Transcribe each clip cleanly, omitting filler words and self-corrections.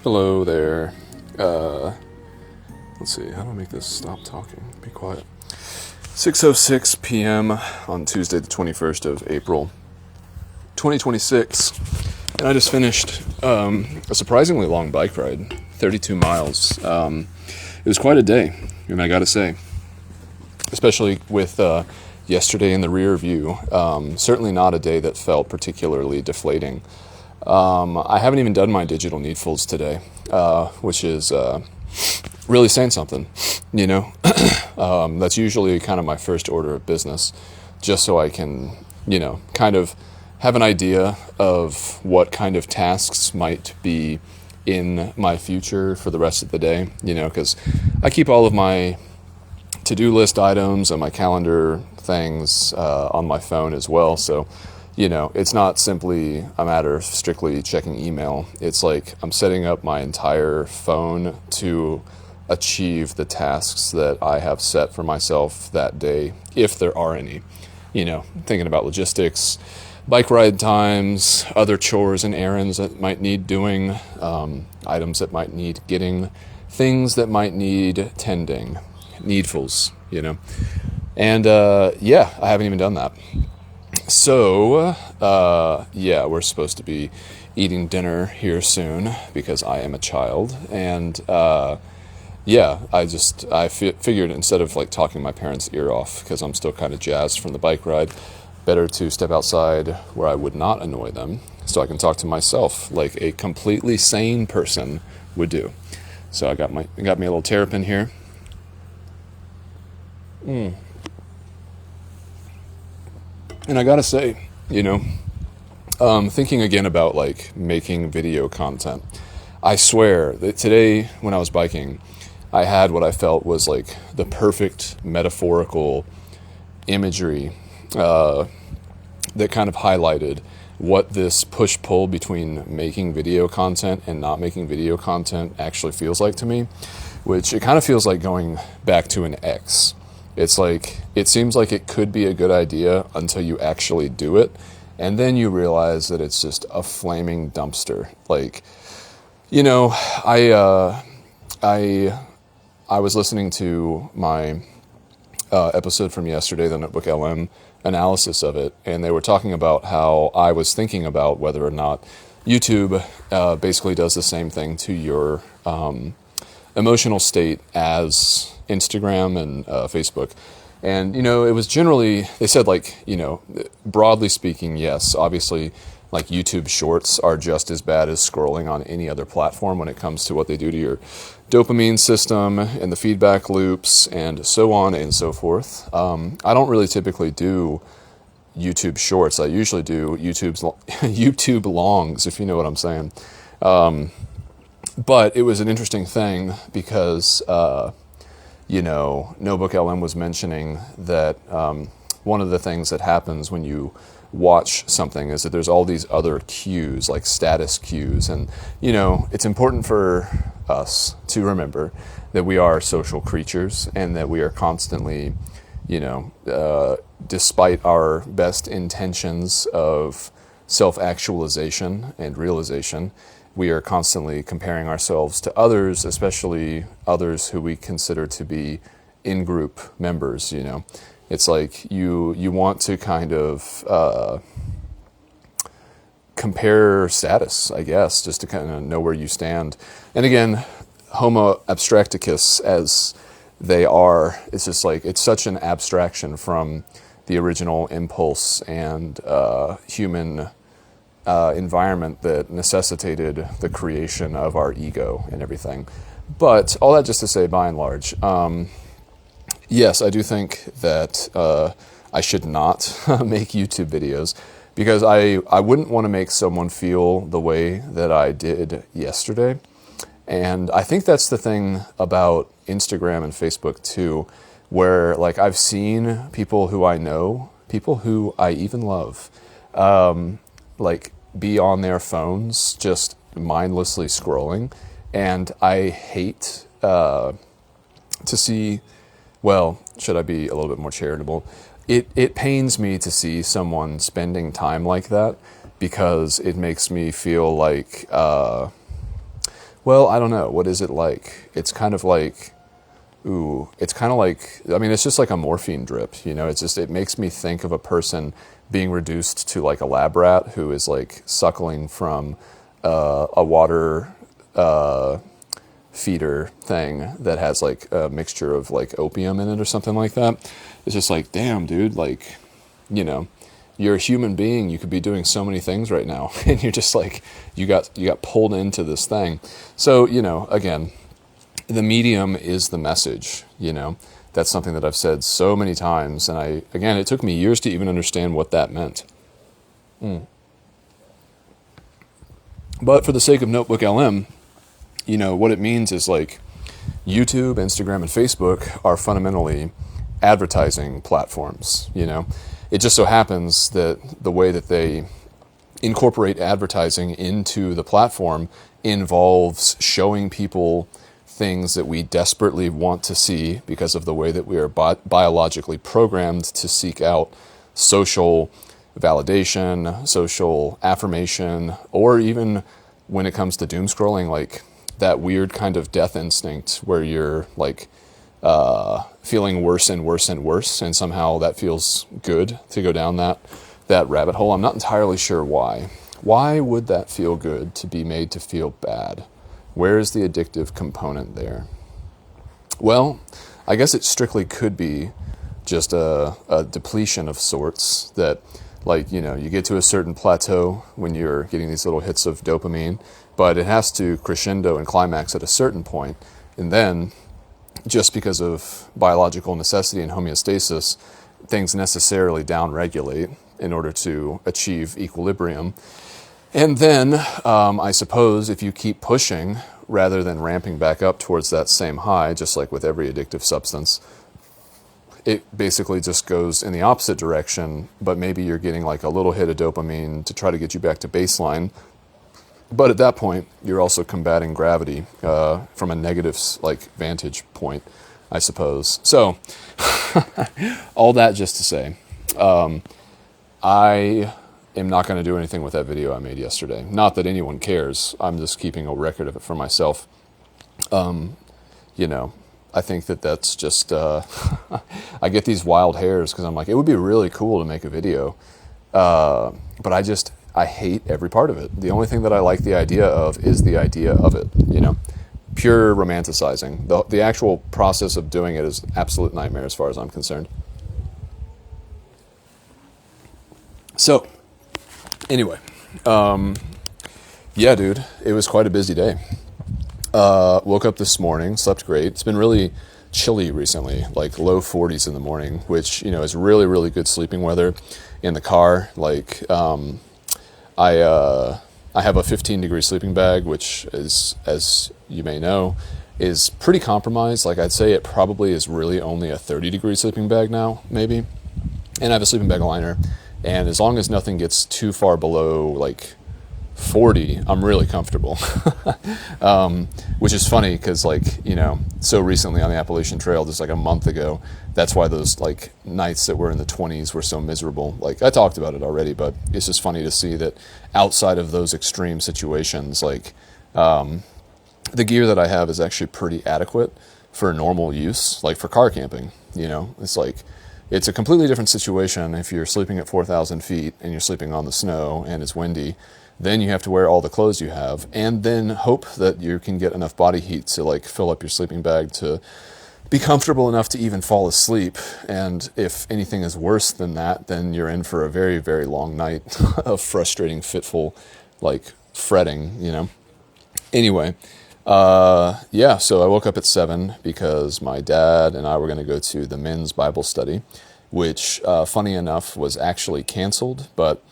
Hello there. Let's see, how do I make this stop talking? Be quiet. 6:06 p.m. on Tuesday, the 21st of April, 2026. And I just finished a surprisingly long bike ride, 32 miles. It was quite a day, and I gotta say, especially with yesterday in the rear view, certainly not a day that felt particularly deflating. I haven't even done my digital Needfuls today, which is really saying something, you know. That's usually kind of my first order of business, just so I can, you know, kind of have an idea of what kind of tasks might be in my future for the rest of the day, you know, because I keep all of my to-do list items and my calendar things on my phone as well, so you know, it's not simply a matter of strictly checking email. It's like I'm setting up my entire phone to achieve the tasks that I have set for myself that day, if there are any. You know, thinking about logistics, bike ride times, other chores and errands that might need doing, items that might need getting, things that might need tending, needfuls, you know. And yeah, I haven't even done that. So, yeah, we're supposed to be eating dinner here soon because I am a child. And, yeah, I figured instead of like talking my parents' ear off because I'm still kind of jazzed from the bike ride, better to step outside where I would not annoy them so I can talk to myself like a completely sane person would do. So I got me a little terrapin here. And I gotta say, you know, thinking again about like making video content, I swear that today when I was biking, I had what I felt was like the perfect metaphorical imagery that kind of highlighted what this push-pull between making video content and not making video content actually feels like to me, which it kind of feels like going back to an ex. It's like, it seems like it could be a good idea until you actually do it. And then you realize that it's just a flaming dumpster. Like, you know, I was listening to my episode from yesterday, the Notebook LM analysis of it. And they were talking about how I was thinking about whether or not YouTube basically does the same thing to your emotional state as Instagram and Facebook. And, you know, it was generally, they said like, you know, broadly speaking, yes, obviously like YouTube shorts are just as bad as scrolling on any other platform when it comes to what they do to your dopamine system and the feedback loops and so on and so forth. I don't really typically do YouTube shorts. I usually do YouTube longs, if you know what I'm saying. But it was an interesting thing because, you know, Notebook LM was mentioning that one of the things that happens when you watch something is that there's all these other cues, like status cues. And, you know, it's important for us to remember that we are social creatures and that we are constantly, you know, despite our best intentions of self-actualization and realization, we are constantly comparing ourselves to others, especially others who we consider to be in-group members, you know. It's like you want to kind of compare status, I guess, just to kind of know where you stand. And again, Homo abstracticus as they are, it's just like, it's such an abstraction from the original impulse and human environment that necessitated the creation of our ego and everything. But all that just to say, by and large, yes, I do think that I should not make YouTube videos because I wouldn't want to make someone feel the way that I did yesterday. And I think that's the thing about Instagram and Facebook too, where like I've seen people who I know, people who I even love, like be on their phones just mindlessly scrolling, and I hate to see, well, should I be a little bit more charitable? It pains me to see someone spending time like that because it makes me feel like Well, I don't know. What is it like? It's kind of like, I mean, it's just like a morphine drip, you know. It makes me think of a person being reduced to like a lab rat who is like suckling from a water feeder thing that has like a mixture of like opium in it or something like that. It's just like, damn, dude, like, you know, you're a human being. You could be doing so many things right now, and you're just like, you got pulled into this thing. So, you know, again, the medium is the message, you know. That's something that I've said so many times, and it took me years to even understand what that meant. But for the sake of Notebook LM, you know, what it means is like YouTube, Instagram, and Facebook are fundamentally advertising platforms, you know. It just so happens that the way that they incorporate advertising into the platform involves showing people things that we desperately want to see because of the way that we are biologically programmed to seek out social validation, social affirmation, or even when it comes to doom scrolling, like that weird kind of death instinct where you're like feeling worse and worse and worse, and somehow that feels good to go down that rabbit hole. I'm not entirely sure why. Why would that feel good to be made to feel bad? Where is the addictive component there? Well, I guess it strictly could be just a depletion of sorts that, like, you know, you get to a certain plateau when you're getting these little hits of dopamine, but it has to crescendo and climax at a certain point, and then just because of biological necessity and homeostasis, things necessarily downregulate in order to achieve equilibrium. And then, I suppose, if you keep pushing rather than ramping back up towards that same high, just like with every addictive substance, it basically just goes in the opposite direction, but maybe you're getting like a little hit of dopamine to try to get you back to baseline. But at that point, you're also combating gravity from a negative like vantage point, I suppose. So, all that just to say, I am not going to do anything with that video I made yesterday. Not that anyone cares. I'm just keeping a record of it for myself. You know, I think that's just, I get these wild hairs because I'm like, it would be really cool to make a video. But I hate every part of it. The only thing that I like the idea of is the idea of it, you know. Pure romanticizing. The actual process of doing it is absolute nightmare as far as I'm concerned. So, anyway, yeah, dude, it was quite a busy day. Woke up this morning, slept great. It's been really chilly recently, like low 40s in the morning, which, you know, is really, really good sleeping weather in the car. Like, I have a 15-degree sleeping bag, which is, as you may know, is pretty compromised. Like, I'd say it probably is really only a 30-degree sleeping bag now, maybe. And I have a sleeping bag liner. And as long as nothing gets too far below, like, 40, I'm really comfortable. Which is funny because, like, you know, so recently on the Appalachian Trail, just like a month ago, that's why those like nights that were in the 20s were so miserable. Like, I talked about it already, but it's just funny to see that outside of those extreme situations, like, the gear that I have is actually pretty adequate for normal use, like for car camping. You know, it's like, it's a completely different situation if you're sleeping at 4,000 feet and you're sleeping on the snow and it's windy. Then you have to wear all the clothes you have, and then hope that you can get enough body heat to like fill up your sleeping bag to be comfortable enough to even fall asleep. And if anything is worse than that, then you're in for a very, very long night of frustrating, fitful, like fretting, you know. Anyway, yeah, so I woke up at 7 because my dad and I were going to go to the men's Bible study, which, funny enough, was actually canceled, but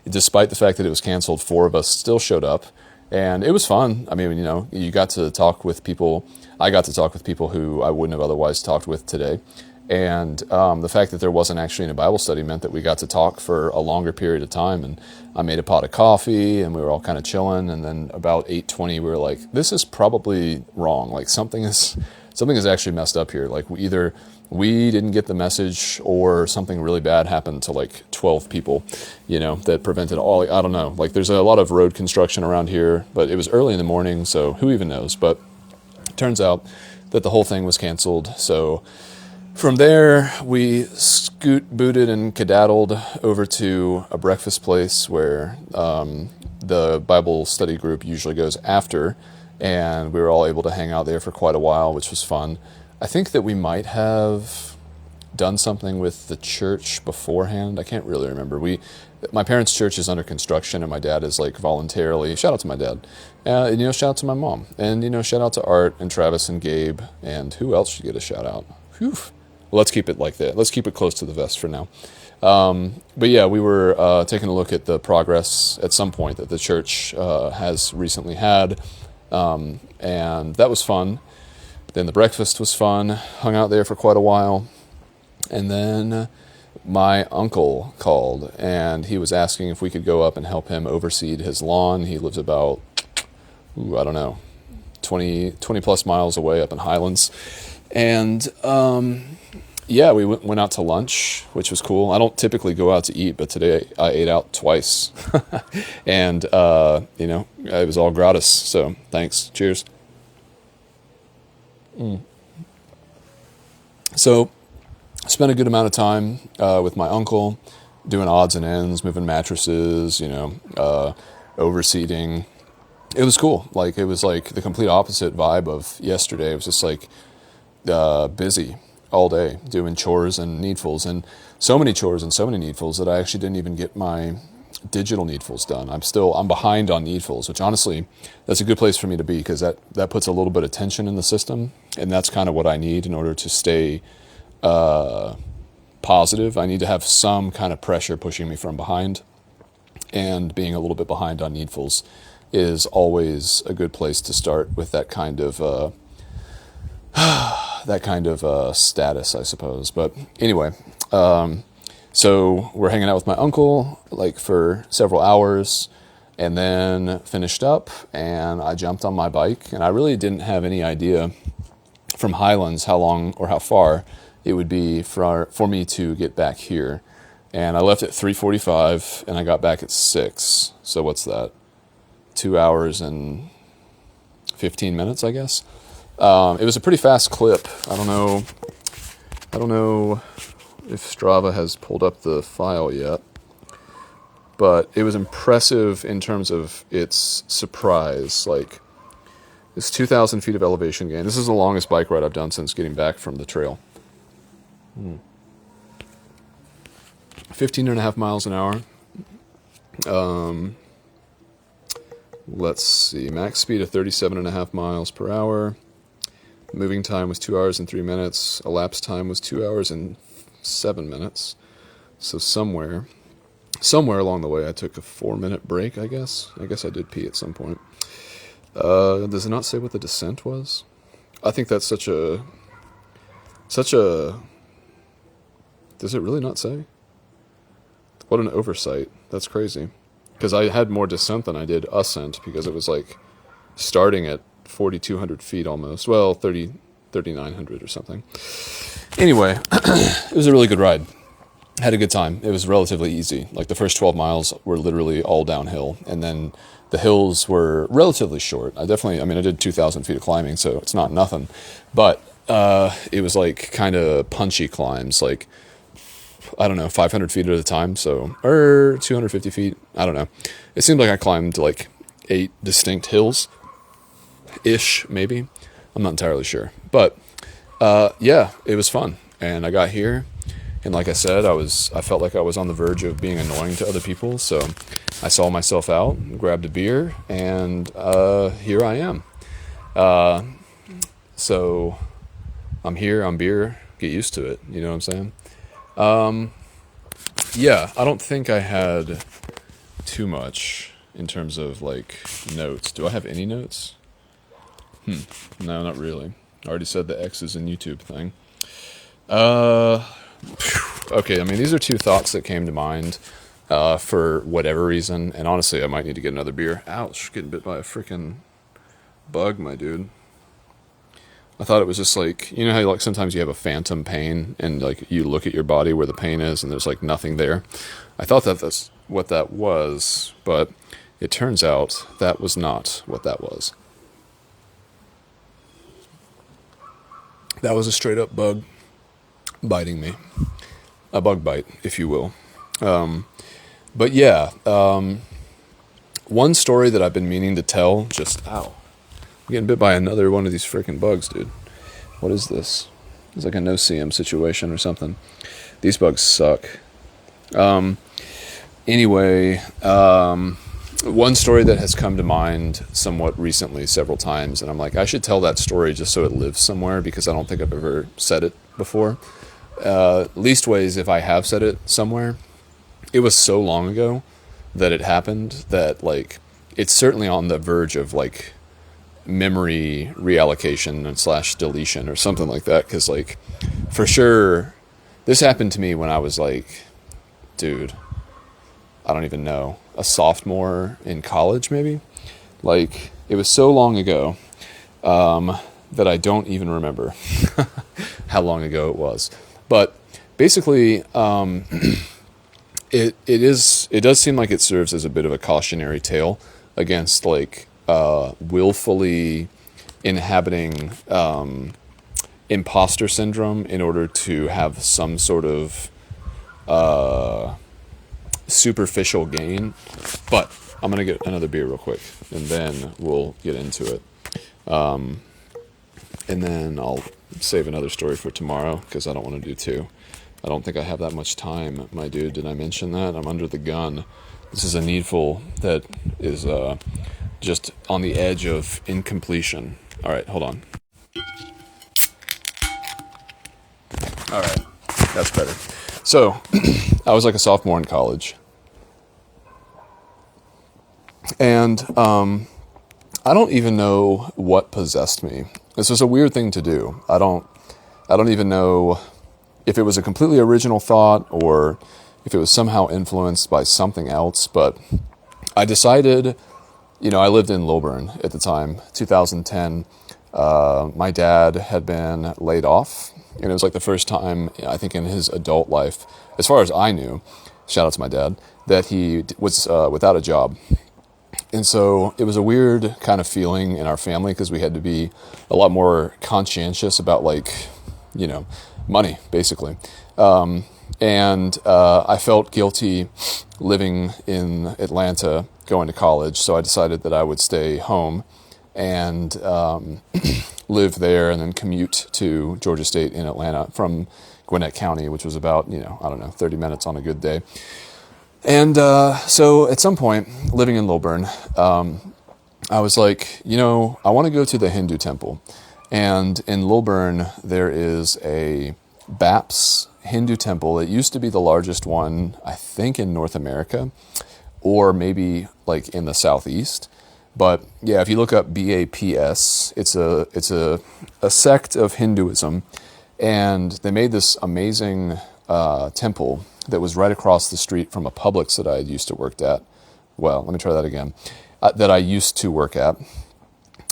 despite the fact that it was canceled, 4 of us still showed up, and it was fun. I mean, you know, you got to talk with people. I got to talk with people who I wouldn't have otherwise talked with today. And the fact that there wasn't actually a Bible study meant that we got to talk for a longer period of time. And I made a pot of coffee, and we were all kind of chilling. And then about 8:20, we were like, this is probably wrong. Like, something is something is actually messed up here. Like either we didn't get the message or something really bad happened to like 12 people, that prevented all, I don't know. Like there's a lot of road construction around here, but it was early in the morning, so who even knows? But it turns out that the whole thing was canceled. So from there, we booted and kedaddled over to a breakfast place where the Bible study group usually goes after, and we were all able to hang out there for quite a while, which was fun. I think that we might have done something with the church beforehand. I can't really remember. My parents' church is under construction, and my dad is like voluntarily, shout out to my dad, and shout out to my mom, and shout out to Art and Travis and Gabe, and who else should get a shout out? Whew. Well, let's keep it like that. Let's keep it close to the vest for now. But yeah, we were taking a look at the progress at some point that the church has recently had, and that was fun. Then the breakfast was fun, hung out there for quite a while, and then my uncle called, and he was asking if we could go up and help him overseed his lawn. He lives about, 20 plus miles away up in Highlands, and yeah, we went out to lunch, which was cool. I don't typically go out to eat, but today I ate out twice. And, it was all gratis. So thanks. Cheers. So spent a good amount of time with my uncle doing odds and ends, moving mattresses, overseeding. It was cool. Like, it was like the complete opposite vibe of yesterday. It was just like busy all day doing chores and needfuls, and so many chores and so many needfuls that I actually didn't even get my digital needfuls done. I'm behind on needfuls, which honestly, that's a good place for me to be, because that puts a little bit of tension in the system, and that's kind of what I need in order to stay positive. I need to have some kind of pressure pushing me from behind, and being a little bit behind on needfuls is always a good place to start with that kind of status, I suppose. But anyway, so we're hanging out with my uncle like for several hours, and then finished up, and I jumped on my bike, and I really didn't have any idea from Highlands how long or how far it would be for me to get back here. And I left at 3:45, and I got back at 6. So what's that? 2 hours and 15 minutes, I guess. It was a pretty fast clip. I don't know if Strava has pulled up the file yet, but it was impressive in terms of its surprise. Like, it's 2,000 feet of elevation gain. This is the longest bike ride I've done since getting back from the trail. 15.5 miles an hour. Let's see, max speed of 37.5 miles per hour. Moving time was 2 hours and 3 minutes. Elapsed time was 2 hours and 7 minutes. So somewhere along the way, I took a 4-minute break, I guess. I guess I did pee at some point. Does it not say what the descent was? I think that's such a... Does it really not say? What an oversight. That's crazy. Because I had more descent than I did ascent, because it was like starting at 4,200 feet almost. Well, 3,900 or something. Anyway, it was a really good ride. Had a good time. It was relatively easy. Like, the first 12 miles were literally all downhill, and then the hills were relatively short. I did 2,000 feet of climbing, so it's not nothing. But it was like kind of punchy climbs, like, I don't know, 500 feet at a time, or 250 feet, I don't know. It seemed like I climbed like 8 distinct hills-ish, maybe. I'm not entirely sure. But, yeah, it was fun. And I got here, and like I said, I felt like I was on the verge of being annoying to other people, so I saw myself out, grabbed a beer, and here I am. So I'm here, I'm beer, get used to it, you know what I'm saying? Yeah, I don't think I had too much in terms of like notes. Do I have any notes? No, not really. I already said the X is in YouTube thing. Okay, I mean, these are 2 thoughts that came to mind for whatever reason, and honestly, I might need to get another beer. Ouch, getting bit by a freaking bug, my dude. I thought it was just like, you know how like sometimes you have a phantom pain and like you look at your body where the pain is and there's like nothing there. I thought that that's what that was, but it turns out that was not what that was. That was a straight up bug biting me. A bug bite, if you will. But yeah, one story that I've been meaning to tell, ow. I'm getting bit by another one of these freaking bugs, dude. What is this? It's like a no-see-em situation or something. These bugs suck. Anyway, one story that has come to mind somewhat recently several times, and I'm like, I should tell that story just so it lives somewhere because I don't think I've ever said it before. Leastways, if I have said it somewhere, it was so long ago that it happened that, like, it's certainly on the verge of, like, memory reallocation and / deletion or something like that, because, like, for sure, this happened to me when I was, like, dude, I don't even know, a sophomore in college, maybe? Like, it was so long ago that I don't even remember how long ago it was. But basically, it does seem like it serves as a bit of a cautionary tale against, like, willfully inhabiting imposter syndrome in order to have some sort of superficial gain. But I'm going to get another beer real quick, and then we'll get into it. And then I'll save another story for tomorrow, because I don't want to do two. I don't think I have that much time, my dude. Did I mention that? I'm under the gun. This is a Needful that is just on the edge of incompletion. All right, hold on. All right, that's better. So, I was like a sophomore in college. And I don't even know what possessed me. This was a weird thing to do. I don't even know if it was a completely original thought or if it was somehow influenced by something else, but I decided, I lived in Lilburn at the time, 2010. My dad had been laid off, and it was like the first time, I think, in his adult life, as far as I knew, shout out to my dad, that he was without a job. And so it was a weird kind of feeling in our family because we had to be a lot more conscientious about, like, money, basically. And I felt guilty living in Atlanta, going to college, so I decided that I would stay home and live there and then commute to Georgia State in Atlanta from Gwinnett County, which was about, 30 minutes on a good day. And so at some point, living in Lilburn, I was like, I want to go to the Hindu temple. And in Lilburn, there is a Baps Hindu temple. It used to be the largest one, I think, in North America, or maybe like in the Southeast. But yeah, if you look up BAPS, it's a sect of Hinduism, and they made this amazing temple that was right across the street from a Publix that I had used to work at. Well, let me try that again. That I used to work at.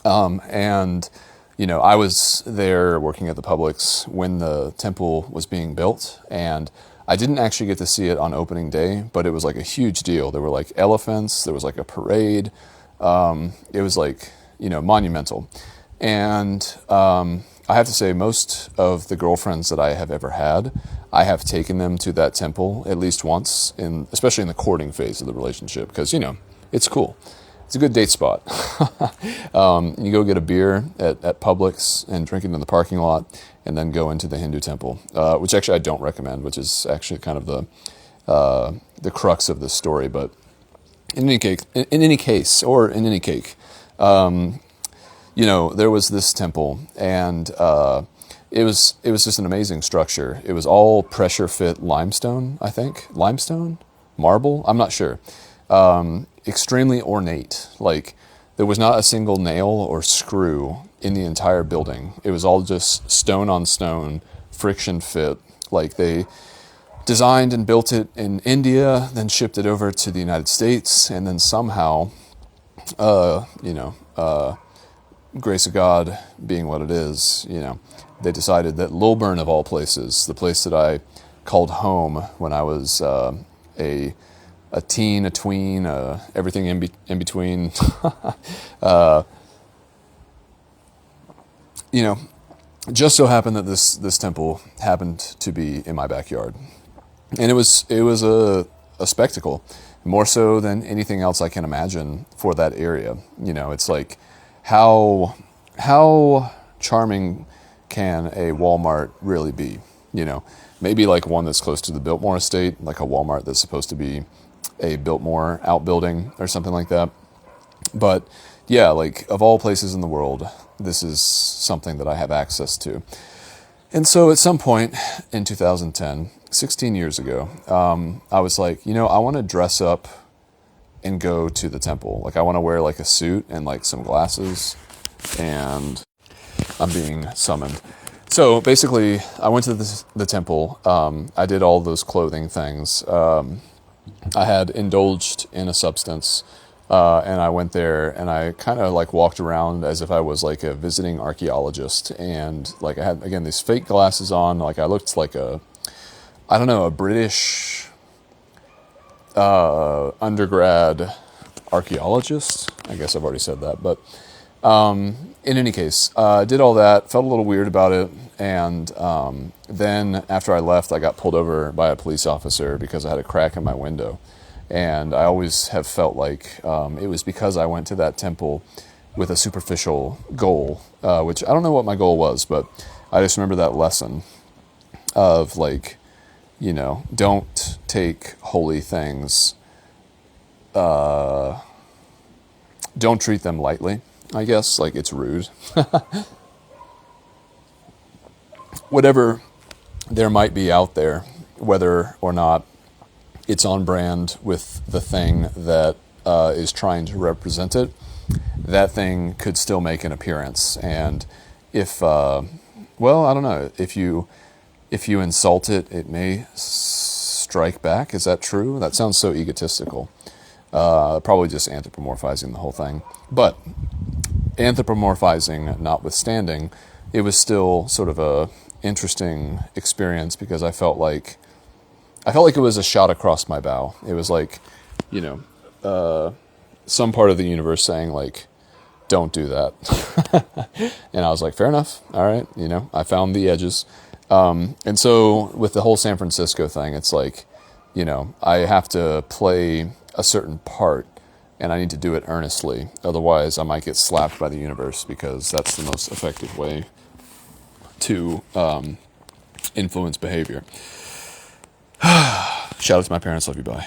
And, I was there working at the Publix when the temple was being built. And I didn't actually get to see it on opening day, but it was like a huge deal. There were like elephants. There was like a parade. It was like, monumental. And I have to say, most of the girlfriends that I have ever had, I have taken them to that temple at least once, especially in the courting phase of the relationship, because, it's cool. It's a good date spot. You go get a beer at Publix and drink it in the parking lot, and then go into the Hindu temple, which actually I don't recommend, which is actually kind of the crux of this story. But in any case, there was this temple, and it was just an amazing structure. It was all pressure fit limestone, I think. Limestone? Marble? I'm not sure. Extremely ornate. Like, there was not a single nail or screw in the entire building. It was all just stone on stone, friction fit. Like, they designed and built it in India, then shipped it over to the United States, and then somehow, grace of God being what it is, they decided that Lilburn, of all places, the place that I called home when I was a teen, a tween, everything in between, just so happened that this temple happened to be in my backyard, and it was a spectacle, more so than anything else I can imagine for that area. It's like how charming can a Walmart really be? Maybe like one that's close to the Biltmore estate, like a Walmart that's supposed to be a Biltmore outbuilding or something like that. But yeah, like of all places in the world, this is something that I have access to. And so at some point in 2010, 16 years ago, I was like, I want to dress up and go to the temple. Like I want to wear like a suit and like some glasses, and I'm being summoned. So basically, I went to the temple. I did all those clothing things. I had indulged in a substance, and I went there and I kind of like walked around as if I was like a visiting archaeologist. And like I had, again, these fake glasses on. Like I looked like a British undergrad archaeologist. I guess I've already said that, but in any case, did all that, felt a little weird about it, and then after I left, I got pulled over by a police officer because I had a crack in my window. And I always have felt like it was because I went to that temple with a superficial goal, which I don't know what my goal was, but I just remember that lesson of like, don't take holy things, don't treat them lightly. I guess, like, it's rude. Whatever there might be out there, whether or not it's on brand with the thing that is trying to represent it, that thing could still make an appearance. And if, I don't know, if you insult it, it may strike back. Is that true? That sounds so egotistical. Probably just anthropomorphizing the whole thing. But anthropomorphizing notwithstanding, it was still sort of a interesting experience because I felt like it was a shot across my bow. It was like, some part of the universe saying like, don't do that. And I was like, fair enough. All right. I found the edges. And so with the whole San Francisco thing, it's like, I have to play a certain part and I need to do it earnestly. Otherwise I might get slapped by the universe, because that's the most effective way to influence behavior. Shout out to my parents. Love you. Bye.